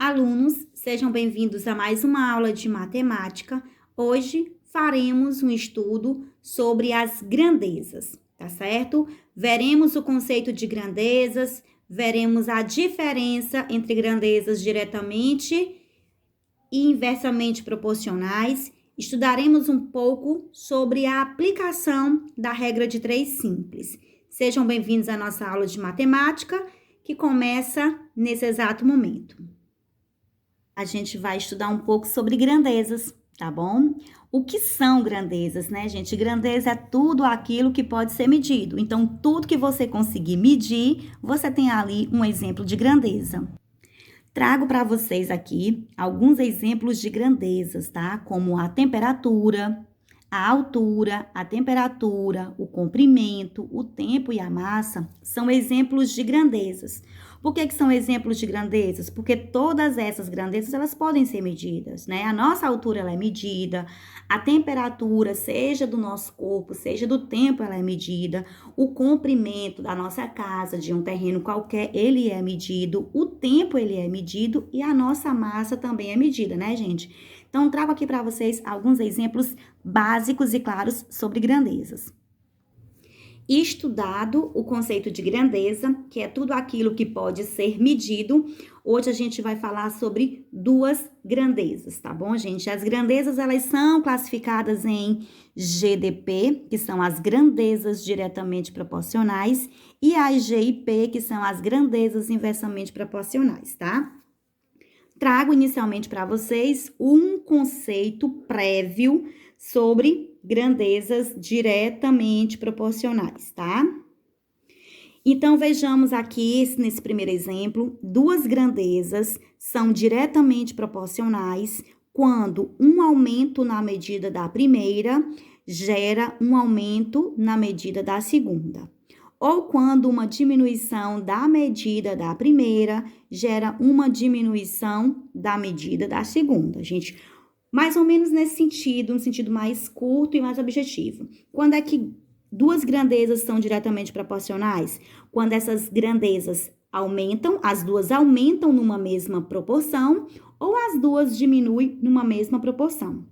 Alunos, sejam bem-vindos a mais uma aula de matemática. Hoje faremos um estudo sobre as grandezas, tá certo? Veremos o conceito de grandezas, veremos a diferença entre grandezas diretamente e inversamente proporcionais. Estudaremos um pouco sobre a aplicação da regra de 3 simples. Sejam bem-vindos à nossa aula de matemática, que começa nesse exato momento. A gente vai estudar um pouco sobre grandezas, tá bom? O que são grandezas, né, gente? Grandeza é tudo aquilo que pode ser medido. Então, tudo que você conseguir medir, você tem ali um exemplo de grandeza. Trago para vocês aqui alguns exemplos de grandezas, tá? Como a temperatura, a altura, a temperatura, o comprimento, o tempo e a massa são exemplos de grandezas. Por que são exemplos de grandezas? Porque todas essas grandezas, elas podem ser medidas, né? A nossa altura, ela é medida, a temperatura, seja do nosso corpo, seja do tempo, ela é medida, o comprimento da nossa casa, de um terreno qualquer, ele é medido, o tempo, ele é medido e a nossa massa também é medida, né, gente? Então, trago aqui para vocês alguns exemplos básicos e claros sobre grandezas. Estudado o conceito de grandeza, que é tudo aquilo que pode ser medido, hoje a gente vai falar sobre duas grandezas, tá bom, gente? As grandezas, elas são classificadas em GDP, que são as grandezas diretamente proporcionais, e as GIP, que são as grandezas inversamente proporcionais, tá? Trago inicialmente para vocês um conceito prévio sobre grandezas diretamente proporcionais, tá? Então, vejamos aqui, nesse primeiro exemplo, duas grandezas são diretamente proporcionais quando um aumento na medida da primeira gera um aumento na medida da segunda. Ou quando uma diminuição da medida da primeira gera uma diminuição da medida da segunda. Gente, mais ou menos nesse sentido, um sentido mais curto e mais objetivo. Quando é que duas grandezas são diretamente proporcionais? Quando essas grandezas aumentam, as duas aumentam numa mesma proporção, ou as duas diminuem numa mesma proporção.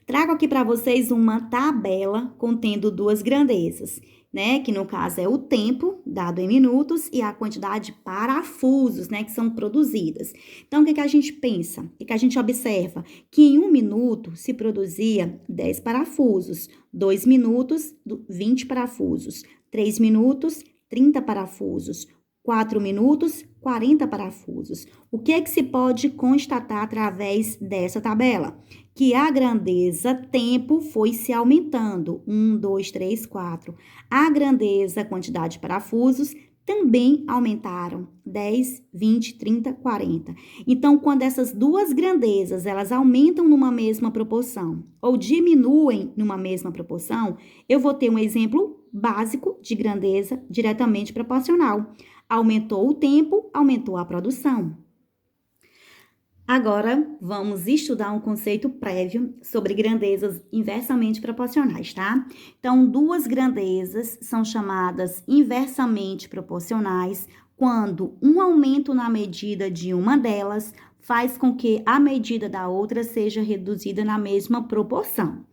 Trago aqui para vocês uma tabela contendo duas grandezas, né? Que no caso é o tempo, dado em minutos, e a quantidade de parafusos, né? Que são produzidas. Então, o que a gente pensa? O que a gente observa? Que em 1 minuto se produzia 10 parafusos, 2 minutos, 20 parafusos, 3 minutos, 30 parafusos, 4 minutos, 40 parafusos. O que se pode constatar através dessa tabela? Que a grandeza tempo foi se aumentando. 1, 2, 3, 4. A grandeza quantidade de parafusos também aumentaram. 10, 20, 30, 40. Então, quando essas duas grandezas, elas aumentam numa mesma proporção ou diminuem numa mesma proporção, eu vou ter um exemplo básico de grandeza diretamente proporcional. Aumentou o tempo, aumentou a produção. Agora, vamos estudar um conceito prévio sobre grandezas inversamente proporcionais, tá? Então, duas grandezas são chamadas inversamente proporcionais quando um aumento na medida de uma delas faz com que a medida da outra seja reduzida na mesma proporção.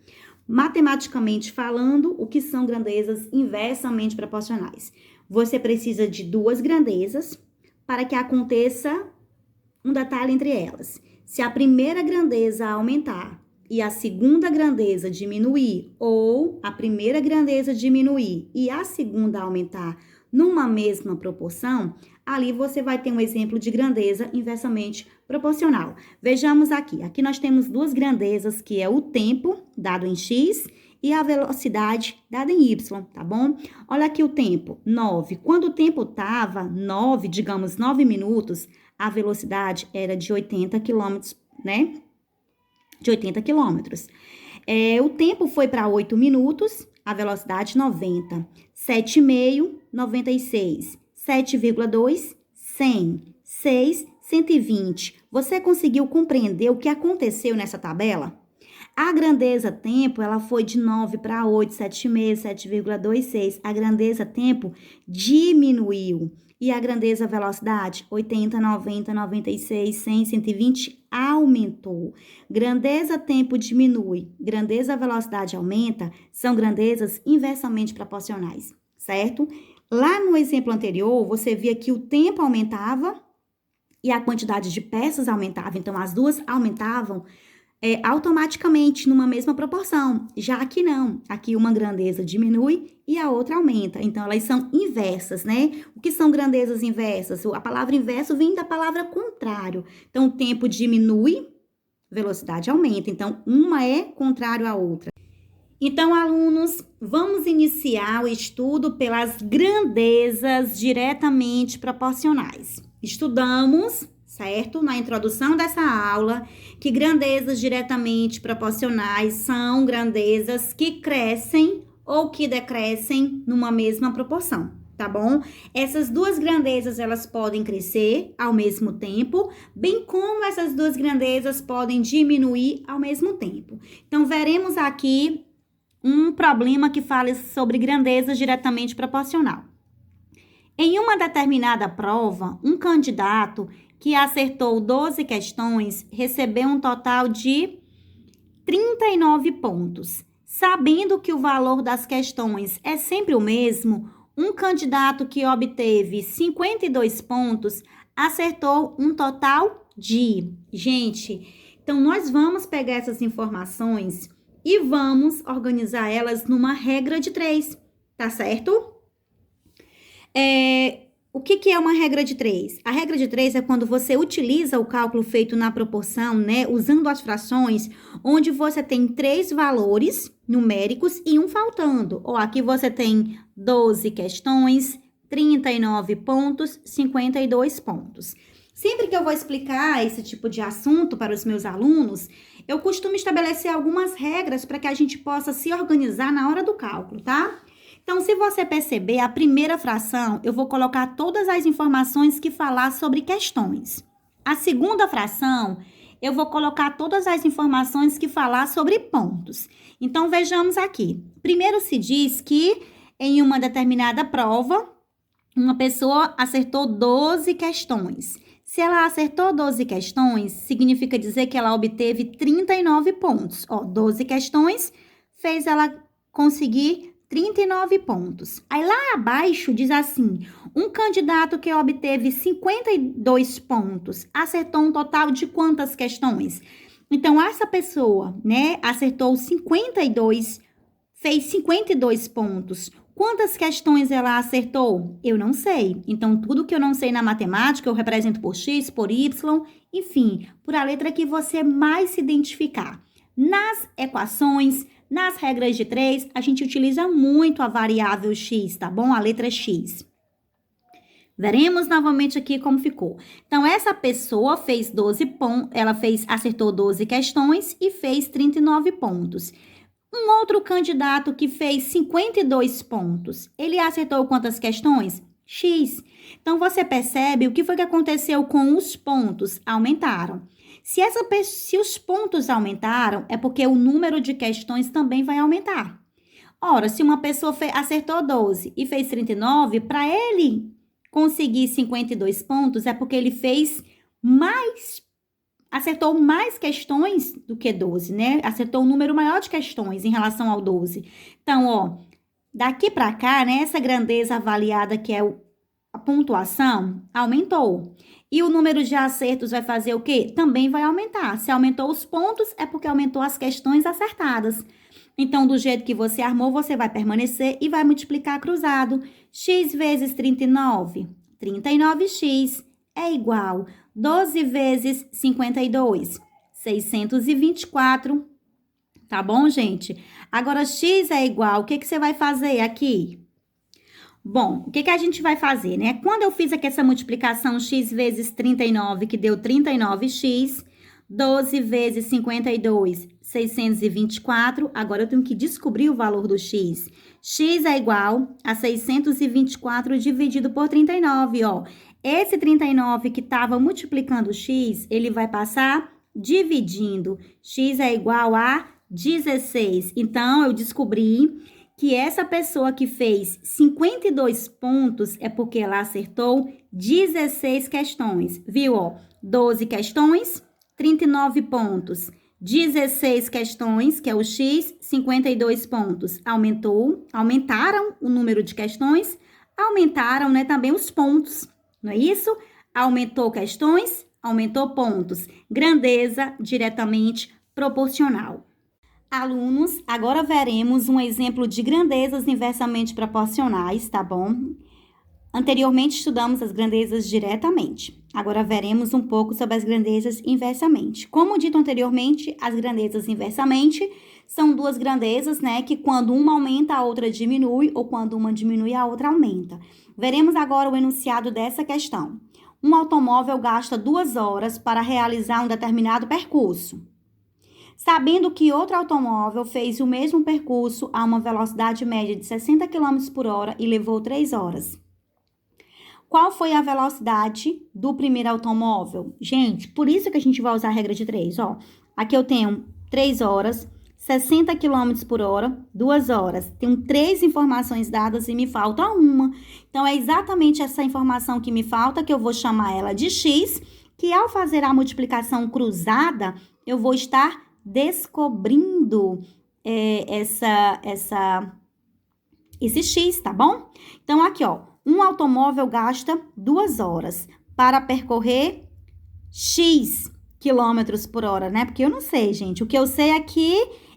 Matematicamente falando, o que são grandezas inversamente proporcionais? Você precisa de duas grandezas para que aconteça um detalhe entre elas. Se a primeira grandeza aumentar e a segunda grandeza diminuir, ou a primeira grandeza diminuir e a segunda aumentar numa mesma proporção, ali você vai ter um exemplo de grandeza inversamente proporcional. Vejamos aqui. Aqui nós temos duas grandezas, que é o tempo, dado em x, e a velocidade dada em y, tá bom? Olha aqui o tempo, 9. Quando o tempo estava 9, digamos 9 minutos, a velocidade era de 80 km, né? De 80 km. O tempo foi para 8 minutos, a velocidade 90. 7,5, 96. 7,2, 100. 6, 120. Você conseguiu compreender o que aconteceu nessa tabela? A grandeza tempo, ela foi de 9 para 8, 7,5, 7,26. A grandeza tempo diminuiu. E a grandeza velocidade? 80, 90, 96, 100, 120 aumentou. Grandeza tempo diminui, grandeza velocidade aumenta, são grandezas inversamente proporcionais, certo? Lá no exemplo anterior, você via que o tempo aumentava e a quantidade de peças aumentava, então as duas aumentavam automaticamente numa mesma proporção. Já aqui não, aqui uma grandeza diminui e a outra aumenta, então elas são inversas, né? O que são grandezas inversas? A palavra inverso vem da palavra contrário, então o tempo diminui, velocidade aumenta, então uma é contrário à outra. Então, alunos, vamos iniciar o estudo pelas grandezas diretamente proporcionais. Estudamos, certo? Na introdução dessa aula, que grandezas diretamente proporcionais são grandezas que crescem ou que decrescem numa mesma proporção, tá bom? Essas duas grandezas, elas podem crescer ao mesmo tempo, bem como essas duas grandezas podem diminuir ao mesmo tempo. Então, veremos aqui um problema que fala sobre grandezas diretamente proporcional. Em uma determinada prova, um candidato que acertou 12 questões recebeu um total de 39 pontos. Sabendo que o valor das questões é sempre o mesmo, um candidato que obteve 52 pontos acertou um total de... Gente, então nós vamos pegar essas informações e vamos organizar elas numa regra de 3, tá certo? O que é uma regra de 3? A regra de 3 é quando você utiliza o cálculo feito na proporção, né? Usando as frações, onde você tem 3 valores numéricos e um faltando. Ó, aqui você tem 12 questões, 39 pontos, 52 pontos. Sempre que eu vou explicar esse tipo de assunto para os meus alunos, eu costumo estabelecer algumas regras para que a gente possa se organizar na hora do cálculo, tá? Então, se você perceber, a primeira fração, eu vou colocar todas as informações que falar sobre questões. A segunda fração, eu vou colocar todas as informações que falar sobre pontos. Então, vejamos aqui. Primeiro se diz que em uma determinada prova, uma pessoa acertou 12 questões. Se ela acertou 12 questões, significa dizer que ela obteve 39 pontos. Ó, 12 questões fez ela conseguir 39 pontos. Aí lá abaixo diz assim, um candidato que obteve 52 pontos acertou um total de quantas questões? Então, essa pessoa, né, acertou 52, fez 52 pontos. Quantas questões ela acertou? Eu não sei. Então, tudo que eu não sei na matemática, eu represento por X, por Y, enfim, por a letra que você mais se identificar. Nas equações, nas regras de 3, a gente utiliza muito a variável X, tá bom? A letra X. Veremos novamente aqui como ficou. Então, essa pessoa fez 12 pontos, acertou 12 questões e fez 39 pontos. Um outro candidato que fez 52 pontos, ele acertou quantas questões? X. Então, você percebe o que foi que aconteceu com os pontos? Aumentaram. Se os pontos aumentaram, é porque o número de questões também vai aumentar. Ora, se uma pessoa acertou 12 e fez 39, para ele conseguir 52 pontos, é porque ele acertou mais questões do que 12, né? Acertou um número maior de questões em relação ao 12. Então, ó, daqui para cá, né, essa grandeza avaliada que é a pontuação, aumentou. E o número de acertos vai fazer o quê? Também vai aumentar. Se aumentou os pontos, é porque aumentou as questões acertadas. Então, do jeito que você armou, você vai permanecer e vai multiplicar cruzado. X vezes 39. 39x é igual 12 vezes 52. 624. Tá bom, gente? Agora, x é igual, o que você vai fazer aqui? Bom, o que a gente vai fazer, né? Quando eu fiz aqui essa multiplicação x vezes 39, que deu 39x, 12 vezes 52, 624. Agora, eu tenho que descobrir o valor do x. X é igual a 624 dividido por 39, ó. Esse 39 que estava multiplicando x, ele vai passar dividindo. X é igual a 16. Então, eu descobri que essa pessoa que fez 52 pontos é porque ela acertou 16 questões, viu? Ó, 12 questões, 39 pontos. 16 questões, que é o X, 52 pontos. Aumentaram o número de questões, aumentaram, né, também os pontos, não é isso? Aumentou questões, aumentou pontos. Grandeza diretamente proporcional. Alunos, agora veremos um exemplo de grandezas inversamente proporcionais, tá bom? Anteriormente estudamos as grandezas diretamente. Agora veremos um pouco sobre as grandezas inversamente. Como dito anteriormente, as grandezas inversamente são duas grandezas, né, que quando uma aumenta, a outra diminui, ou quando uma diminui, a outra aumenta. Veremos agora o enunciado dessa questão. Um automóvel gasta 2 horas para realizar um determinado percurso, sabendo que outro automóvel fez o mesmo percurso a uma velocidade média de 60 km por hora e levou 3 horas. Qual foi a velocidade do primeiro automóvel? Gente, por isso que a gente vai usar a regra de 3, ó. Aqui eu tenho 3 horas, 60 km por hora, 2 horas. Tenho 3 informações dadas e me falta uma. Então, é exatamente essa informação que me falta, que eu vou chamar ela de X, que ao fazer a multiplicação cruzada, eu vou estar descobrindo esse X, tá bom? Então, aqui, ó. Um automóvel gasta 2 horas para percorrer X quilômetros por hora, né? Porque eu não sei, gente. O que eu sei é que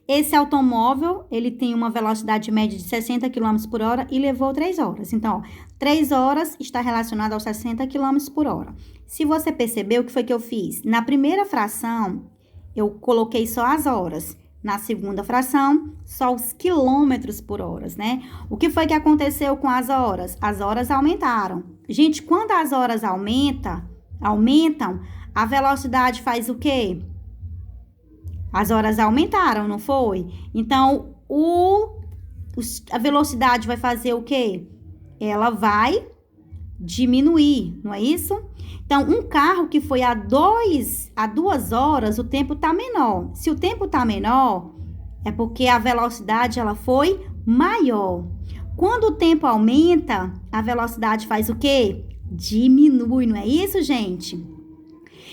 esse automóvel, ele tem uma velocidade média de 60 km por hora e levou 3 horas. Então, ó, 3 horas está relacionado aos 60 km por hora. Se você percebeu, o que foi que eu fiz? Na primeira fração, eu coloquei só as horas. Na segunda fração, só os quilômetros por hora, né? O que foi que aconteceu com as horas? As horas aumentaram. Gente, quando as horas aumentam, a velocidade faz o quê? As horas aumentaram, não foi? Então, a velocidade vai fazer o quê? Ela vai diminuir, não é isso? Então, um carro que foi a 2 horas, o tempo tá menor. Se o tempo tá menor, é porque a velocidade ela foi maior. Quando o tempo aumenta, a velocidade faz o quê? Diminui, não é isso, gente?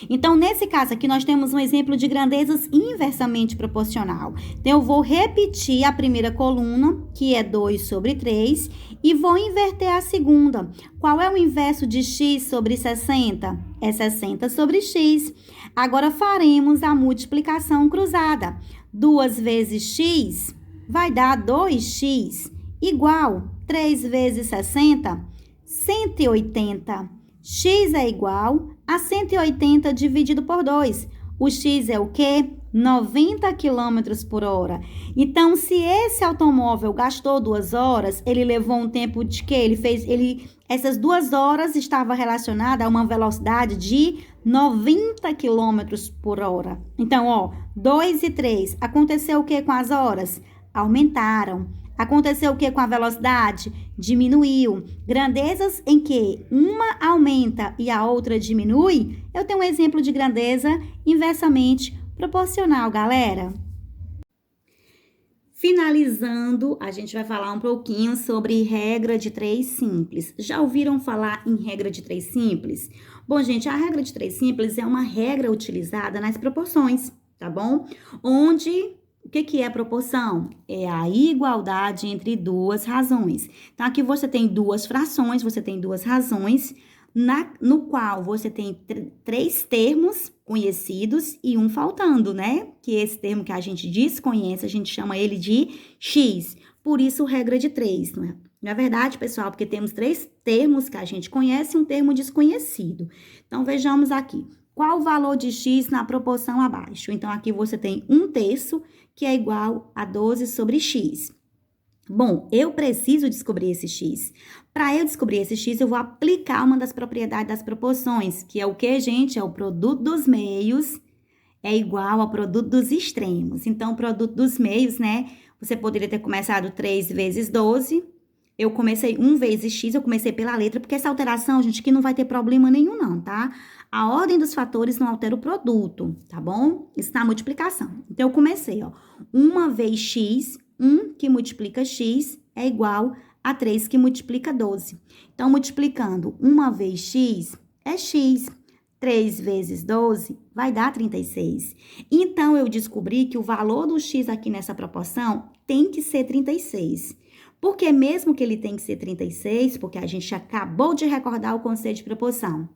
Então, nesse caso aqui, nós temos um exemplo de grandezas inversamente proporcional. Então, eu vou repetir a primeira coluna, que é 2 sobre 3, e vou inverter a segunda. Qual é o inverso de x sobre 60? É 60 sobre x. Agora, faremos a multiplicação cruzada. 2 vezes x vai dar 2x, igual 3 vezes 60, 180. X é igual a 180 dividido por 2. O X é o quê? 90 km por hora. Então, se esse automóvel gastou 2 horas, ele levou um tempo de quê? Essas 2 horas estavam relacionadas a uma velocidade de 90 km por hora. Então, ó, 2 e 3. Aconteceu o que com as horas? Aumentaram. Aconteceu o que com a velocidade? Diminuiu. Grandezas em que uma aumenta e a outra diminui, eu tenho um exemplo de grandeza inversamente proporcional, galera. Finalizando, a gente vai falar um pouquinho sobre regra de 3 simples. Já ouviram falar em regra de 3 simples? Bom, gente, a regra de 3 simples é uma regra utilizada nas proporções, tá bom? Onde... O que é proporção? É a igualdade entre duas razões. Então, aqui você tem 2 frações, você tem 2 razões, no qual você tem 3 termos conhecidos e um faltando, né? Que esse termo que a gente desconhece, a gente chama ele de x. Por isso, regra de 3, não é? Na verdade, pessoal, porque temos 3 termos que a gente conhece e um termo desconhecido. Então, vejamos aqui. Qual o valor de x na proporção abaixo? Então, aqui você tem 1/3, que é igual a 12 sobre x. Bom, eu preciso descobrir esse x. Para eu descobrir esse x, eu vou aplicar uma das propriedades das proporções, que é o que, gente? É o produto dos meios é igual ao produto dos extremos. Então, o produto dos meios, né? Você poderia ter começado 3 vezes 12. Eu comecei 1 vezes x, eu comecei pela letra, porque essa alteração, gente, aqui não vai ter problema nenhum não, tá? A ordem dos fatores não altera o produto, tá bom? Isso na multiplicação. Então, eu comecei, ó, 1 vezes x, 1 que multiplica x é igual a 3 que multiplica 12. Então, multiplicando 1 vez x é x. 3 vezes 12 vai dar 36. Então, eu descobri que o valor do x aqui nessa proporção tem que ser 36. Porque mesmo que ele tem que ser 36, porque a gente acabou de recordar o conceito de proporção,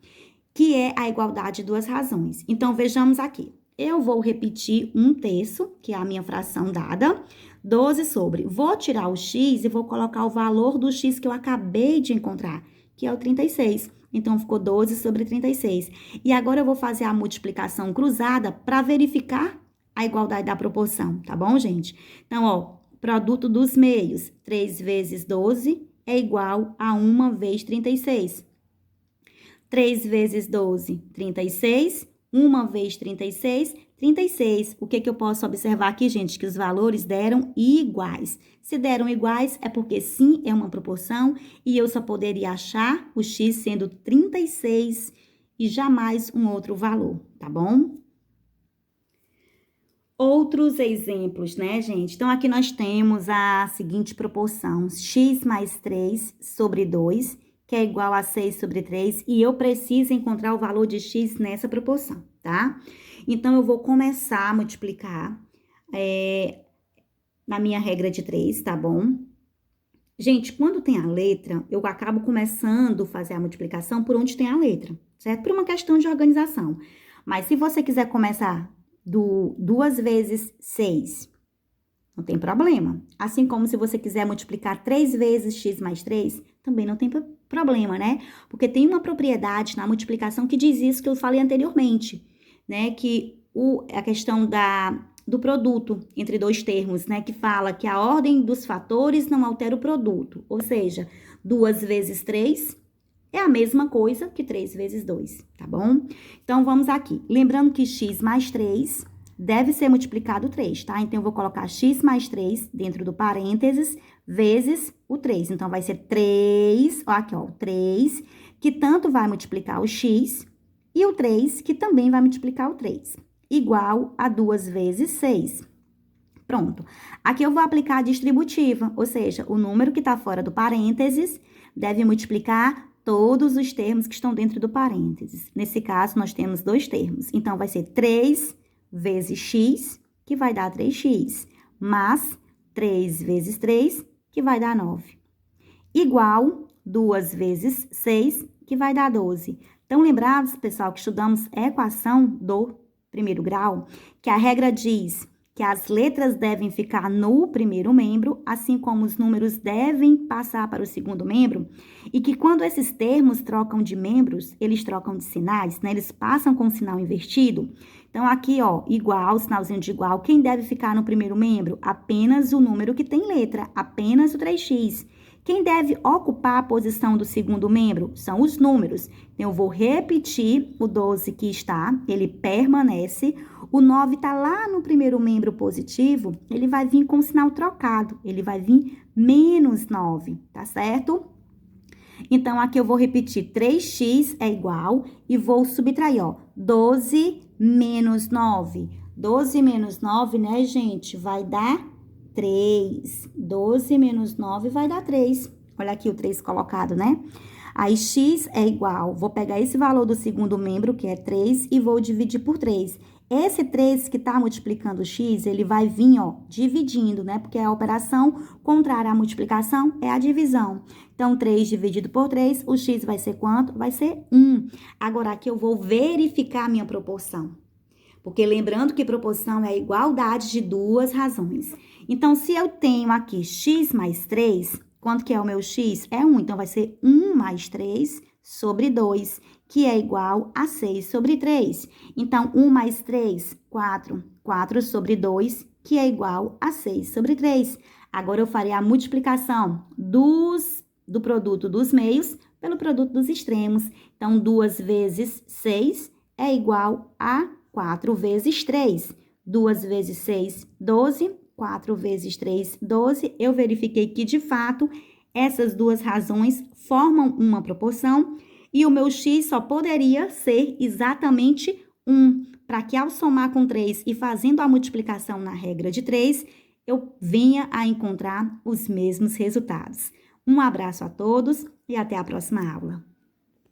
que é a igualdade de duas razões. Então, vejamos aqui. Eu vou repetir 1/3, que é a minha fração dada, 12 sobre. Vou tirar o x e vou colocar o valor do x que eu acabei de encontrar, que é o 36. Então, ficou 12 sobre 36. E agora eu vou fazer a multiplicação cruzada para verificar a igualdade da proporção, tá bom, gente? Então, ó, produto dos meios, 3 vezes 12 é igual a 1 vezes 36. 3 vezes 12, 36. 1 vezes 36, 36. O que eu posso observar aqui, gente? Que os valores deram iguais. Se deram iguais, é porque sim, é uma proporção, e eu só poderia achar o x sendo 36 e jamais um outro valor, tá bom? Outros exemplos, né, gente? Então, aqui nós temos a seguinte proporção, x mais 3 sobre 2, que é igual a 6 sobre 3, e eu preciso encontrar o valor de x nessa proporção, tá? Então, eu vou começar a multiplicar na minha regra de 3, tá bom? Gente, quando tem a letra, eu acabo começando a fazer a multiplicação por onde tem a letra, certo? Por uma questão de organização. Mas se você quiser começar do 2 vezes 6, não tem problema. Assim como se você quiser multiplicar 3 vezes x mais 3, também não tem problema, né? Porque tem uma propriedade na multiplicação que diz isso que eu falei anteriormente, né? Que a questão do produto entre dois termos, né? Que fala que a ordem dos fatores não altera o produto. Ou seja, 2 vezes 3 é a mesma coisa que 3 vezes 2, tá bom? Então, vamos aqui. Lembrando que x mais 3 deve ser multiplicado 3, tá? Então, eu vou colocar x mais 3 dentro do parênteses, vezes o 3. Então, vai ser 3, ó, aqui, ó, 3, que tanto vai multiplicar o x, e o 3, que também vai multiplicar o 3, igual a 2 vezes 6. Pronto. Aqui eu vou aplicar a distributiva, ou seja, o número que está fora do parênteses deve multiplicar todos os termos que estão dentro do parênteses. Nesse caso, nós temos dois termos. Então, vai ser 3 vezes x, que vai dar 3x, mais 3 vezes 3, que vai dar 9. Igual 2 vezes 6, que vai dar 12. Então, lembrados, pessoal, que estudamos a equação do primeiro grau, que a regra diz que as letras devem ficar no primeiro membro, assim como os números devem passar para o segundo membro, e que quando esses termos trocam de membros, eles trocam de sinais, né? Eles passam com o sinal invertido. Então, aqui, ó, igual, sinalzinho de igual, quem deve ficar no primeiro membro? Apenas o número que tem letra, apenas o 3x. Quem deve ocupar a posição do segundo membro? São os números. Então, eu vou repetir o 12 que está, ele permanece. O 9 está lá no primeiro membro positivo, ele vai vir com o sinal trocado, ele vai vir menos 9, tá certo? Então, aqui eu vou repetir, 3x é igual, e vou subtrair, ó, 12 menos 9. 12 menos 9, né, gente, vai dar 3. 12 menos 9 vai dar 3. Olha aqui o 3 colocado, né? Aí, x é igual, vou pegar esse valor do segundo membro, que é 3, e vou dividir por 3. Esse 3 que tá multiplicando o x, ele vai vir, ó, dividindo, né? Porque a operação contrária à multiplicação é a divisão. Então, 3 dividido por 3, o x vai ser quanto? Vai ser 1. Agora, aqui eu vou verificar a minha proporção. Porque lembrando que proporção é a igualdade de duas razões. Então, se eu tenho aqui x mais 3, quanto que é o meu x? É 1. Então, vai ser 1 mais 3 sobre 2, que é igual a 6 sobre 3. Então, 1 mais 3, 4. 4 sobre 2, que é igual a 6 sobre 3. Agora, eu farei a multiplicação do produto dos meios pelo produto dos extremos. Então, 2 vezes 6 é igual a 4 vezes 3. 2 vezes 6, 12. 4 vezes 3, 12. Eu verifiquei que, de fato, essas duas razões formam uma proporção e o meu x só poderia ser exatamente 1, para que ao somar com 3 e fazendo a multiplicação na regra de 3, eu venha a encontrar os mesmos resultados. Um abraço a todos e até a próxima aula.